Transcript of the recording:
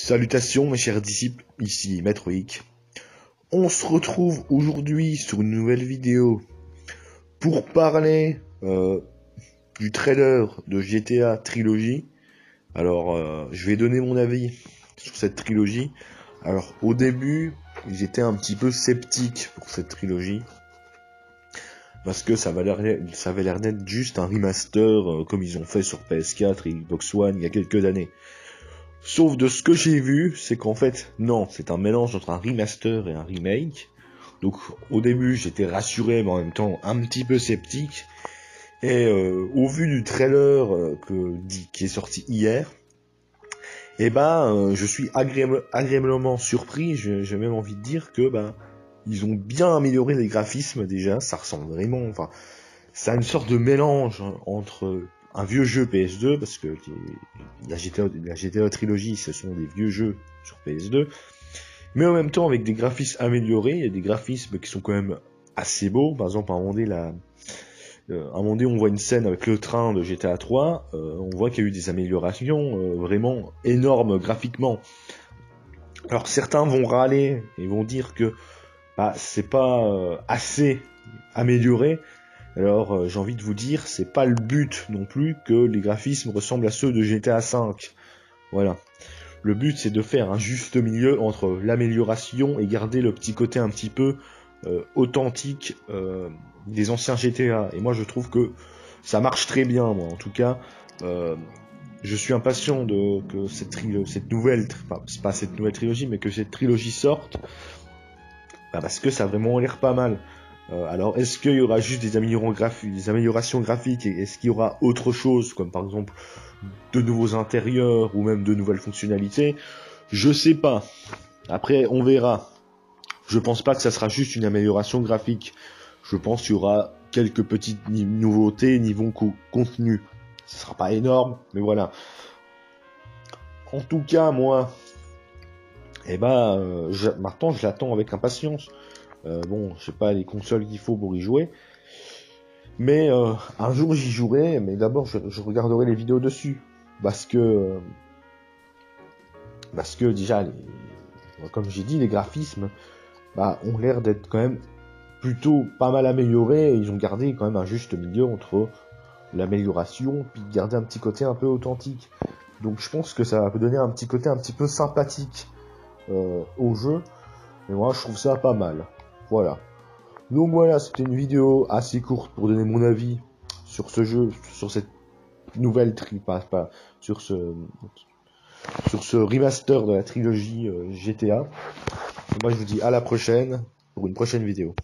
Salutations mes chers disciples, ici Maître Hic. On se retrouve aujourd'hui sur une nouvelle vidéo pour parler du trailer de GTA Trilogy. Alors je vais donner mon avis sur cette trilogie. Alors au début j'étais un petit peu sceptique pour cette trilogie parce que ça avait l'air d'être juste un remaster comme ils ont fait sur PS4 et Xbox One il y a quelques années. Sauf de ce que j'ai vu, c'est qu'en fait, non, c'est un mélange entre un remaster et un remake. Donc au début, j'étais rassuré, mais en même temps un petit peu sceptique. Et au vu du trailer qui est sorti hier, je suis agréablement surpris. J'ai même envie de dire que ils ont bien amélioré les graphismes déjà. Ça ressemble vraiment, ça a une sorte de mélange entre un vieux jeu PS2, parce que la GTA Trilogy, ce sont des vieux jeux sur PS2, mais en même temps avec des graphismes améliorés. Il y a des graphismes qui sont quand même assez beaux. Par exemple, à un moment donné, on voit une scène avec le train de GTA 3, on voit qu'il y a eu des améliorations vraiment énormes graphiquement. Alors certains vont râler et vont dire que c'est pas assez amélioré. Alors j'ai envie de vous dire, c'est pas le but non plus que les graphismes ressemblent à ceux de GTA V. Voilà. Le but c'est de faire un juste milieu entre l'amélioration et garder le petit côté un petit peu authentique des anciens GTA. Et moi je trouve que ça marche très bien, moi en tout cas. Je suis impatient que cette nouvelle, c'est pas cette nouvelle trilogie, mais que cette trilogie sorte, parce que ça a vraiment l'air pas mal. Alors, est-ce qu'il y aura juste des améliorations graphiques, et est-ce qu'il y aura autre chose, comme par exemple de nouveaux intérieurs ou même de nouvelles fonctionnalités? Je sais pas. Après, on verra. Je pense pas que ça sera juste une amélioration graphique. Je pense qu'il y aura quelques petites nouveautés niveau contenu. Ce sera pas énorme, mais voilà. En tout cas, moi, maintenant je l'attends avec impatience. Bon, je sais pas les consoles qu'il faut pour y jouer, mais un jour j'y jouerai, mais d'abord je regarderai les vidéos dessus, parce que déjà, comme j'ai dit, les graphismes ont l'air d'être quand même plutôt pas mal améliorés, et ils ont gardé quand même un juste milieu entre l'amélioration puis garder un petit côté un peu authentique. Donc je pense que ça peut donner un petit côté un petit peu sympathique au jeu, et moi je trouve ça pas mal. Voilà. Donc voilà, c'était une vidéo assez courte pour donner mon avis sur ce jeu, sur cette nouvelle sur ce remaster de la trilogie GTA. Et moi je vous dis à la prochaine pour une prochaine vidéo.